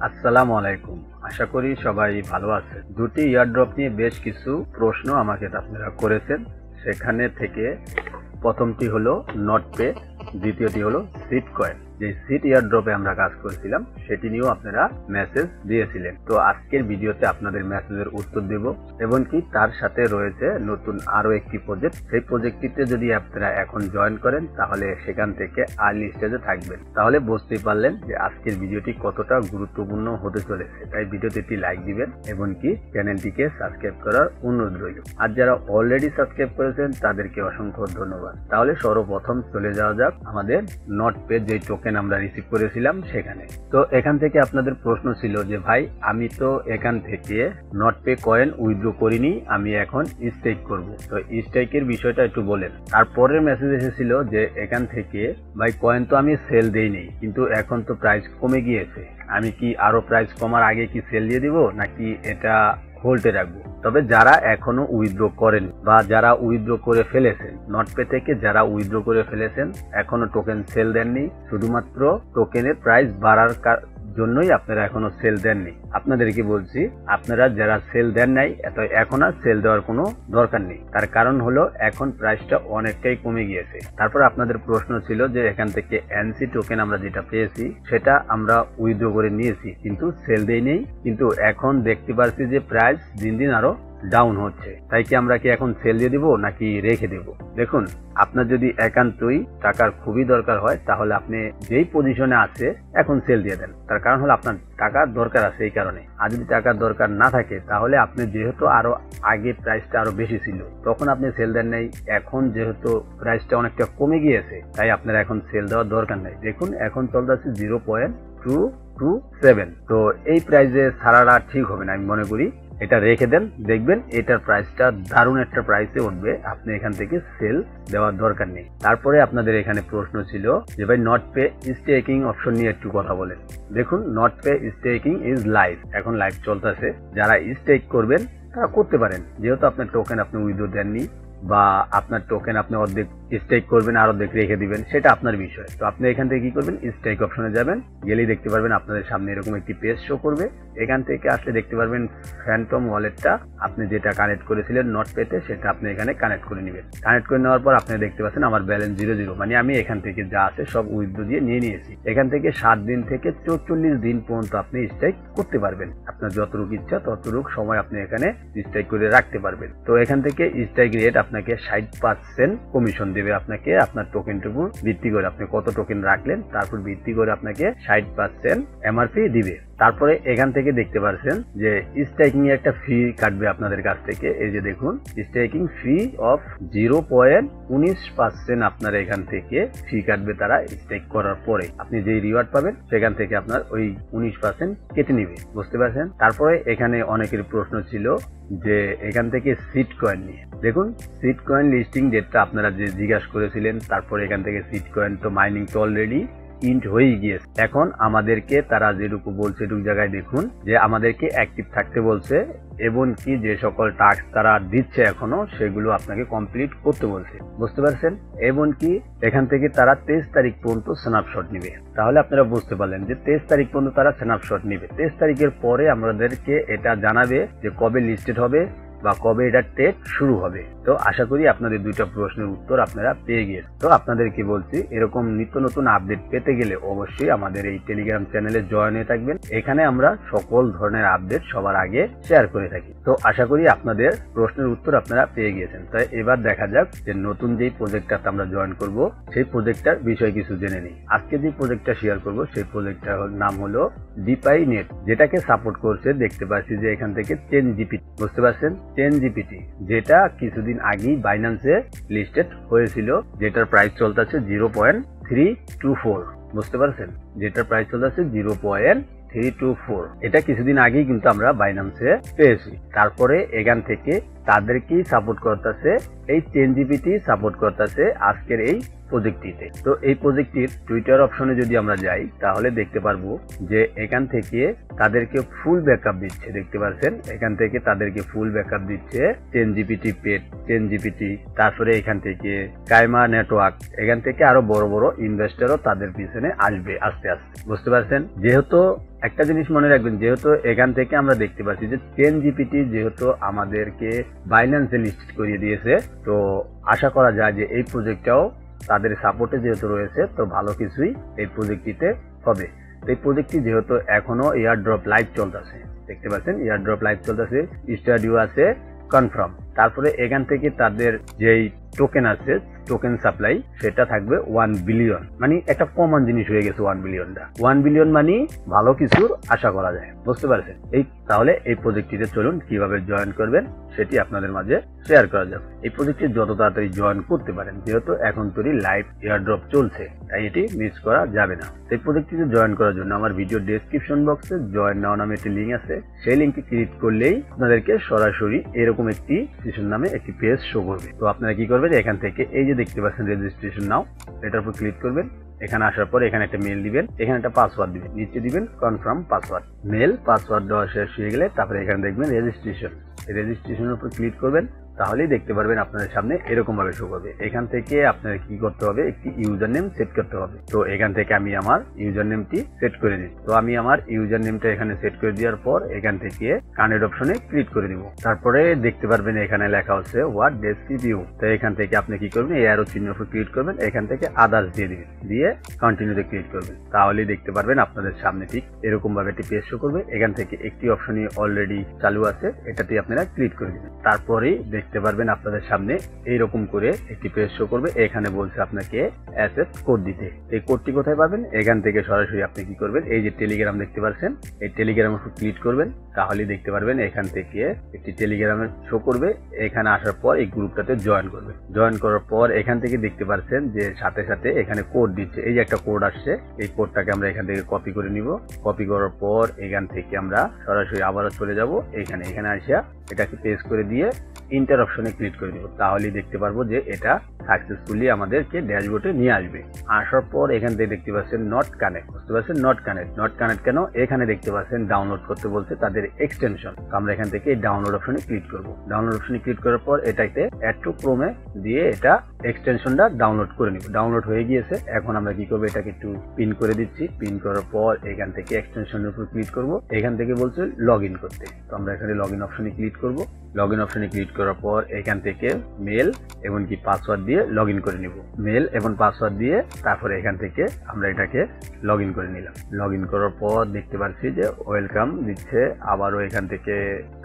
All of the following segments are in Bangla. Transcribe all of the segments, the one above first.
আসসালামু আলাইকুম। আশা করি সবাই ভালো আছেন। দুটি ইয়ারড্রপ নিয়ে বেশ কিছু প্রশ্ন আমাকে আপনারা করেছেন। সেখানে থেকে প্রথমটি হলো নটপে, দ্বিতীয়টি হলো সিট কয়েন। যে সিট ইয়ারড্রপে আমরা কাজ করেছিলাম সেটি নিয়েও আপনারা মেসেজ দিয়েছিলেন। তো আজকের ভিডিওতে আপনাদের মেসেজের উত্তর দেব এবং কি তার সাথে রয়েছে নতুন আরো একটি প্রজেক্ট। সেই প্রজেক্টটিতে যদি আপনারা এখন জয়েন করেন তাহলে সেখান থেকে আর্লি স্টেজে থাকবেন। তাহলে বুঝতেই পারলেন যে আজকের ভিডিওটি কতটা গুরুত্বপূর্ণ হতে চলেছে। তাই ভিডিওতে একটি লাইক দিবেন এবং কি চ্যানেলটিকে সাবস্ক্রাইব করার অনুরোধ রইল। আর যারা অলরেডি সাবস্ক্রাইব করেছেন তাদেরকে অসংখ্য ধন্যবাদ। তাহলে সর্বপ্রথম চলে যাওয়া যাক আমাদের নটপে যে টোকেন আমরা রিসিভ করেছিলাম সেখানে। তো এখান থেকে আপনাদের প্রশ্ন ছিল যে ভাই আমি তো এখান থেকে নটপে কয়েন উইথড্র করিনি, আমি এখন স্টেক করব। তো স্টেকের বিষয়টা একটু বলেন। তারপরের মেসেজ এসেছিল যে এখান থেকে ভাই কয়েন তো আমি সেল দেইনি, কিন্তু এখন তো প্রাইস কমে গিয়েছে, আমি কি আরো প্রাইস কমার আগে কি সেল দিয়ে দিব নাকি এটা হোল্ডে রাখবো। তবে যারা এখনো উইথড্র করেন বা যারা উইথড্র করে ফেলেছেন, নটপে থেকে যারা উইথড্র করে ফেলেছেন এখনো টোকেন সেল দেননি, শুধুমাত্র টোকেনের প্রাইস বাড়ার জন্যই আপনারা এখনো সেল দেননি, আপনাদেরকে বলছি আপনারা যারা সেল দেন নাই এখন আর সেল দেওয়ার কোনো দরকার নেই। তার কারণ হলো এখন প্রাইসটা অনেকটাই কমে গিয়েছে। তারপর আপনাদের প্রশ্ন ছিল যে এখান থেকে এনসি টোকেন আমরা যেটা পেয়েছি সেটা আমরা উইথড্র করে নিয়েছি কিন্তু সেল দেই নেই, কিন্তু এখন দেখতে পাচ্ছি যে প্রাইস দিন দিন আরো ডাউন হচ্ছে। তাই কি আমরা কি এখন সেল দিয়ে দিব নাকি রেখে দেব? দেখুন, আপনার যদি একান্তই টাকার খুবই দরকার হয় তাহলে আপনি যেই পজিশনে আছে এখন সেল দিয়ে দেন। তার কারণ হলো আপনার টাকার দরকার আছে এই কারণে। আর যদি টাকার দরকার না থাকে তাহলে আপনি যেহেতু আরো আগে প্রাইসটা আরো বেশি ছিল তখন আপনি সেল দেন নাই, এখন যেহেতু প্রাইসটা অনেকটা কমে গিয়েছে তাই আপনার এখন সেল দেওয়ার দরকার নেই। দেখুন এখন চলতেছে 0.227। তো এই প্রাইসে ছাড়াটা ঠিক হবে না, আমি মনে করি এটা রেখে দেন, দেখবেন এটার প্রাইসটা দারুণ একটা প্রাইসে উঠবে, আপনি এখান থেকে সেল দেওয়ার দরকার নেই। তারপরে আপনাদের এখানে প্রশ্ন ছিল যে ভাই নটপে স্টেকিং অপশন নিয়ে একটু কথা বলেন। দেখুন, নটপে স্টেকিং ইজ লাইভ, এখন লাইভ চলতেছে। যারা স্টেক করবেন তারা করতে পারেন, যেহেতু আপনার টোকেন আপনি উইথড্র দেননি বা আপনার টোকেন আপনি অর্ধেক স্টেক করবেন আর অর্ধেক রেখে দিবেন, সেটা আপনার বিষয়। তো আপনি এখান থেকে কি করবেন, স্টেক অপশনে যাবেন, গেলেই দেখতে পারবেন আপনাদের সামনে এরকম একটি পেজ শো করবে। এখান থেকে আসলে দেখতে পারবেন ফ্যান্টম ওয়ালেটটা আপনি যেটা কানেক্ট করেছিলেন নটপেতে সেটা আপনি এখানে কানেক্ট করে নেবেন। কানেক্ট করে নেওয়ার পর আপনি দেখতে পাচ্ছেন আমার ব্যালেন্স 0, মানে আমি এখান থেকে যা আছে সব উইথড্র দিয়ে নিয়ে নিয়েছি। এখান থেকে 7 দিন থেকে 44 দিন পর্যন্ত আপনি স্টেক করতে পারবেন, আপনার যতটুকু ইচ্ছা ততটুকু সময় আপনি এখানে স্টেক করে রাখতে পারবেন। তো এখান থেকে স্টেক রেট আপনাকে 60% কমিশন দেবে আপনাকে, আপনার টোকেনটুকু ভিত্তি করে আপনি কত টোকেন রাখলেন তারপর ভিত্তি করে আপনাকে 60% এমআরপি দিবে। তারপরে এখান থেকে দেখতে পাচ্ছেন যে স্টেকিং এর একটা ফি কাটবে আপনাদের কাছ থেকে। এই যে দেখুন, স্টেকিং ফি অফ 0.19% আপনার এখান থেকে ফি কাটবে তারা স্টেক করার পরে। আপনি যেই রিওয়ার্ড পাবেন সেখান থেকে আপনার ওই 19% কেটে নিবে, বুঝতে পারছেন। তারপরে এখানে অনেকের প্রশ্ন ছিল যে এখান থেকে সিট কয়েন নিয়ে। দেখুন, সিট কয়েন লিস্টিং ডেটটা আপনারা যে জিজ্ঞাসা করেছিলেন, তারপরে এখান থেকে সিট কয়েন তো মাইনিং তো অলরেডি ইন্ট হয়ে গিয়েছে। এখন আমাদেরকে তারা যেটুকু বলছে এটুকু জায়গায় দেখুন যে আমাদেরকে অ্যাক্টিভ থাকতে বলছে এবং কি যে সকল টাস্ক তারা দিচ্ছে এখনো সেগুলো আপনাকে কমপ্লিট করতে বলছে, বুঝতে পারছেন। এবং কি এখান থেকে তারা 23 তারিখ পর্যন্ত স্ন্যাপশট নিবে। তাহলে আপনারা বুঝতে পারলেন যে 23 তারিখ পর্যন্ত তারা স্ন্যাপশট নিবে। 23 তারিখের পরে আমাদেরকে এটা জানাবে যে কবে লিস্টেড হবে বা কবে এটা ট্রেড শুরু হবে। তো আশা করি আপনাদের দুইটা প্রশ্নের উত্তর আপনারা পেয়ে গিয়েছেন। তো আপনাদেরকে বলছি এরকম নিত্য নতুন আপডেট পেতে গেলে অবশ্যই আমাদের এই টেলিগ্রাম চ্যানেলে জয়েন হয়ে থাকবেন। এখানে আমরা সকল ধরনের আপডেট সবার আগে শেয়ার করে থাকি। তো আশা করি আপনাদের প্রশ্নের উত্তর আপনারা পেয়ে গিয়েছেন। তাই এবার দেখা যাক যে নতুন যেই প্রজেক্টটাতে আমরা জয়েন করব সেই প্রজেক্টটার বিষয় কিছু জেনে নিই। আজকে যে প্রজেক্টটা শেয়ার করব সেই প্রজেক্টটার নাম হলো ডিপাই নেট, যেটাকে সাপোর্ট করছে দেখতে পাচ্ছি যে এখান থেকে 10 জিপিটি, বুঝতে পারছেন 10 জিপিটি, যেটা কিছুদিন আগেই বাইন্যান্সে লিস্টেড হয়েছিল, যেটার প্রাইস চলতেছে 0.324, বুঝতে পারছেন, যেটার প্রাইস চলতেছে 0.324। এটা কিছুদিন আগেই কিন্তু আমরা বাইন্যান্সে পেয়েছি। তারপরে এখান থেকে তাদেরকেই সাপোর্ট করতেছে, এই চেনজিপিটি সাপোর্ট করতেছে আজকের এই প্রজেক্টটিতে। তো এই প্রজেক্টটির টুইটার অপশনে যদি আমরা যাই তাহলে দেখতে পারবো যে এখান থেকে তাদেরকে ফুল ব্যাকআপ দিচ্ছে, দেখতে পাচ্ছেন এখান থেকে তাদেরকে ফুল ব্যাকআপ দিচ্ছে চেনজিপিটি পেড, চেনজিপিটি, তারপরে এখান থেকে কাইমা নেটওয়ার্ক, এখান থেকে আরো বড় বড় ইনভেস্টরও তাদের পিছনে আসবে আস্তে আস্তে, বুঝতে পারছেন। যেহেতু একটা জিনিস মনে রাখবেন, যেহেতু এখান থেকে আমরা দেখতে পাচ্ছি যে চেনজিপিটি যেহেতু আমাদেরকে বাইন্যান্সে লিস্ট করিয়ে দিয়েছে, তো আশা করা যায় যে এই প্রজেক্টটাও তাদের সাপোর্টে যেহেতু রয়েছে, তো ভালো কিছুই এই প্রজেক্টটিতে হবে। এই প্রজেক্টটি যেহেতু এখনো এয়ারড্রপ লাইভ চলতেছে, দেখতে পাচ্ছেন এয়ারড্রপ লাইভ চলতেছে, স্টাডিও আছে কনফার্ম। তারপরে এখান থেকে তাদের যেই টোকেন আছে, টোকেন সাপ্লাই সেটা থাকবে 1 বিলিয়ন, মানে একটা কমন জিনিস হয়ে গেছে 1 বিলিয়নটা। 1 বিলিয়ন মানে ভালো কিছুর আশা করা যায়, বুঝতে পারছেন। তাহলে এই প্রজেক্টটিতে চলুন কিভাবে জয়েন করবেন সেটি আপনাদের মাঝে শেয়ার করা যাবে। এই প্রজেক্টটি যত তাড়াতাড়ি জয়েন করতে পারেন, যেহেতু এখন তৈরি লাইভ এয়ারড্রপ চলছে, তাই এটি মিস করা যাবে না। এই প্রজেক্টটিতে জয়েন করার জন্য আমার ভিডিও ডেসক্রিপশন বক্সে জয়েন নাও নামে একটি লিঙ্ক আছে, সেই লিঙ্কে ক্লিক করলেই আপনাদেরকে সরাসরি এরকম একটি সেশন নামে একটি পেজ শো করবে। তো আপনারা কি করবেন, এখান থেকে এই যে দেখতে পাচ্ছেন রেজিস্ট্রেশন নাও, এটার উপর ক্লিক করবেন। এখানে আসার পর এখানে একটা মেল দিবেন, এখানে একটা পাসওয়ার্ড দিবেন, নিচে দিবেন কনফার্ম পাসওয়ার্ড। মেল পাসওয়ার্ড দেওয়া শেষ হয়ে গেলে তারপরে এখানে দেখবেন রেজিস্ট্রেশন, রেজিস্ট্রেশনের উপর ক্লিক করবেন, তাহলেই দেখতে পারবেন আপনাদের সামনে এরকম ভাবে শো করবে। এখান থেকে আপনাদের কি করতে হবে, একটি ইউজার নেম সেট করতে হবে। তো এখান থেকে আমি আমার ইউজার নেমটি সেট করে দিই। তো আমি আমার ইউজার নেমটা এখানে সেট করে দেওয়ার পর এখান থেকে কানেক্ট অপশনে ক্লিক করে দিব। তারপরে দেখতে পারবেন এখানে লেখা হচ্ছে হোয়াট ডেস্ক্রিপ ইউ। তো এখান থেকে আপনি কি করবেন, এই অ্যারো চিহ্নের উপর ক্লিক করবেন, এখান থেকে আদার্স দিয়ে দিবেন, দিয়ে কন্টিনিউতে ক্লিক করবেন। তাহলেই দেখতে পারবেন আপনাদের সামনে ঠিক এরকম ভাবে একটি পেজ শো করবে। এখান থেকে একটি অপশনই অলরেডি চালু আছে, এটাতে আপনারা ক্লিক করে দিবেন। তারপরেই দেখতে পারবেন আপনাদের সামনে এইরকম করে একটি পেজ শো করবে। এখানে বলছে আপনাকে অ্যাসেট কোড দিতে। এই কোডটি কোথায় পাবেন, এখান থেকে সরাসরি আপনি কি করবেন, এই যে টেলিগ্রাম দেখতে পাচ্ছেন, এই টেলিগ্রামের উপর ক্লিক করবেন, তাহলেই দেখতে পারবেন এখান থেকে একটি টেলিগ্রামের শো করবে। এখানে আসার পর এই গ্রুপটাতে জয়েন করবে। জয়েন করার পর এখান থেকে দেখতে পাচ্ছেন যে সাথে সাথে এখানে কোড দিচ্ছে, এই যে একটা কোড আসছে, এই কোডটাকে আমরা এখান থেকে কপি করে নিব। কপি করার পর এখান থেকে আমরা সরাসরি আবারও চলে যাব এখানে আসিয়া এটাকে পেস্ট করে দিয়ে ইন্টার অপশনে ক্লিক করে দিব। তাহলেই দেখতে পারবো যে এটা সাকসেসফুলি আমাদেরকে ড্যাশবোর্ডে নিয়ে আসবে। আসার পর এখান থেকে দেখতে পাচ্ছেন নট কানেক্ট, বুঝতে পারছেন নট কানেক্ট। নট কানেক্ট কেন, এখানে দেখতে পাচ্ছেন ডাউনলোড করতে বলছে তাদের এক্সটেনশন। আমরা এখান থেকে ডাউনলোড অপশনে ক্লিক করব। ডাউনলোড অপশনে ক্লিক করার পর এটাকে অ্যাড টু ক্রোমে দিয়ে এটা এক্সটেনশনটা ডাউনলোড করে নিব। ডাউনলোড হয়ে গিয়েছে। এখন আমরা কি করবো, এটাকে একটু পিন করে দিচ্ছি। পিন করার পর এখান থেকে এক্সটেনশনের উপর ক্লিক করব। এখান থেকে বলছে লগ ইন করতে, তো আমরা এখানে লগ ইন অপশনে ক্লিক করব। লগ ইন অপশনে ক্লিক করার পর এখান থেকে মেল এবং কি পাসওয়ার্ড দিয়ে লগ ইন করে নিব। মেল এবং পাসওয়ার্ড দিয়ে তারপরে এখান থেকে আমরা এটাকে লগ ইন করে নিলাম। লগ ইন করার পর দেখতে পাচ্ছি যে ওয়েলকাম দিচ্ছে আবারও এখান থেকে।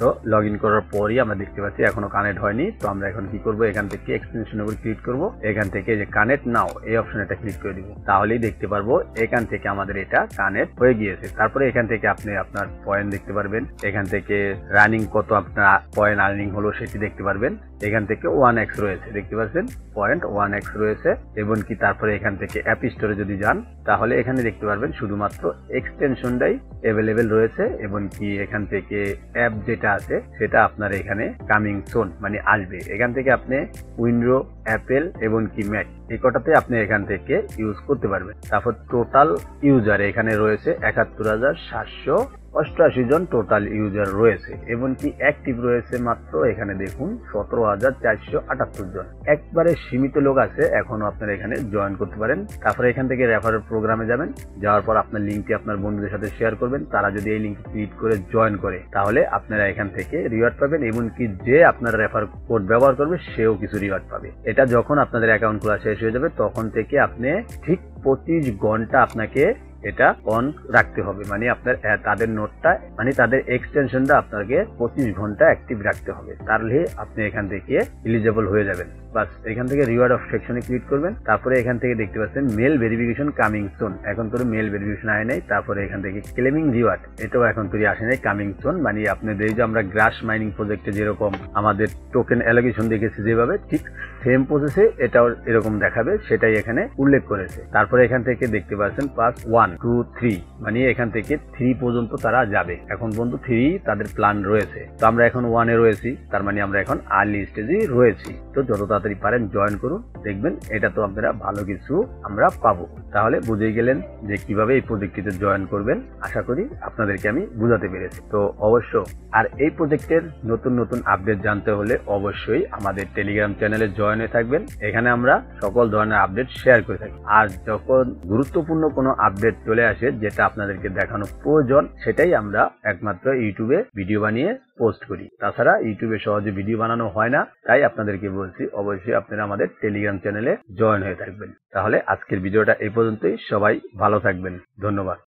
তো লগ ইন করার পরই আমরা দেখতে পাচ্ছি এখনো কানেক্ট হয়নি। তো আমরা এখন কি করব, এখান থেকে এক্সটেনশনের উপর ক্লিক করব। এখান থেকে যে কানেক্ট নাও এই অপশনটা ক্লিক করে দিব। তাহলেই দেখতে পারবো এখান থেকে আমাদের এটা কানেক্ট হয়ে গিয়েছে। তারপরে এখান থেকে আপনি আপনার পয়েন্ট দেখতে পারবেন। এখান থেকে রানিং কত আপনার পয়েন্ট আর্নিং হলো সেটি দেখতে পারবেন। এখান থেকে 1x রয়েছে, দেখতে পাচ্ছেন পয়েন্ট 1x রয়েছে। এবং কি তারপরে এখান থেকে অ্যাপ স্টোরে যদি যান তাহলে এখানে দেখতে পারবেন শুধুমাত্র এক্সটেনশনটাই অ্যাভেলেবেল রয়েছে। এবং কি এখান থেকে অ্যাপ যেটা আছে সেটা আপনার এখানে কামিং সুন মানে আসবে। এখান থেকে আপনি উইন্ডো, অ্যাপেল এবং কি ম্যাক এই কটাতে আপনি এখান থেকে ইউজ করতে পারবেন। তারপর টোটাল ইউজার এখানে রয়েছে ৭১,৭৮৮ জন টোটাল ইউজার রয়েছে। এবং কি অ্যাক্টিভ রয়েছে মাত্র এখানে দেখুন ১৭,৪৭৮ জন। একবারে সীমিত লোক আছে, এখনো আপনারা এখানে জয়েন করতে পারেন। তারপরে এখান থেকে রেফারেল প্রোগ্রামে যাবেন, যাওয়ার পর আপনার লিঙ্কটি আপনার বন্ধুদের সাথে শেয়ার করবেন। তারা যদি এই লিঙ্কে ক্লিক করে জয়েন করে তাহলে আপনারা এখান থেকে রিওয়ার্ড পাবেন। এবং কি যে আপনার রেফার কোড ব্যবহার করবে সেও কিছু রিওয়ার্ড পাবে। এটা যখন আপনাদের অ্যাকাউন্ট খোলা শেষ হয়ে যাবে তখন থেকে আপনি ঠিক 25 ঘন্টা আপনাকে এটা অন রাখতে হবে। মানে আপনার তাদের নোটটা মানে তাদের এক্সটেনশনটা আপনাকে 25 ঘন্টা অ্যাক্টিভ রাখতে হবে, তাহলে আপনি এখান থেকে এলিজিবল হয়ে যাবেন। বাস এখান থেকে রিওয়ার্ড অফ সেকশনে ক্লিক করবেন। তারপরে এখান থেকে দেখতে পাচ্ছেন মেল ভেরিফিকেশন কামিং সুন, এখন তো মেল ভেরিফিকেশন আসে নাই। তারপরে এখান থেকে ক্লেমিং রিওয়ার্ড, এটাও এখন তো আসে নাই, কামিং সুন। মানে আপনাদের এই যে আমরা গ্রাস মাইনিং প্রজেক্টে যেরকম আমাদের টোকেন অ্যালোকেশন দেখেছি যেভাবে, ঠিক সেম প্রসেসে এটাও এরকম দেখাবে, সেটাই এখানে উল্লেখ করেছে। তারপরে এখান থেকে দেখতে পাচ্ছেন পাস 1 2 3, মানে এখান থেকে 3 পর্যন্ত তারা যাবে। এখন পর্যন্ত 3 তাদের প্ল্যান রয়েছে। তো আমরা এখন 1 এ রয়েছি, তার মানে আমরা এখন আর্লি স্টেজে রয়েছি। তো যত তাড়াতাড়ি পারেন জয়েন করুন, দেখবেন এটা তো আপনারা ভালো কিছু আমরা পাবো। তাহলে বুঝেই গেলেন যে কিভাবে এই প্রজেক্টটিতে জয়েন করবেন। আশা করি আপনাদেরকে আমি বুঝাতে পেরেছি। তো অবশ্য আর এই প্রজেক্টের নতুন নতুন আপডেট জানতে হলে অবশ্যই আমাদের টেলিগ্রাম চ্যানেলে জয়েন হয়ে থাকবেন। এখানে আমরা সকল ধরনের আপডেট শেয়ার করে থাকি। আর যখন গুরুত্বপূর্ণ কোনো আপডেট চলে আসে যেটা আপনাদেরকে দেখানো প্রয়োজন, সেটাই আমরা একমাত্র ইউটিউবে ভিডিও বানিয়ে পোস্ট করি। তাছাড়া ইউটিউবে সহজে ভিডিও বানানো হয় না, তাই আপনাদেরকে বলছি অবশ্যই আপনারা আমাদের টেলিগ্রাম চ্যানেলে জয়েন হয়ে থাকবেন। তাহলে আজকের ভিডিওটা এই পর্যন্তই। সবাই ভালো থাকবেন, ধন্যবাদ।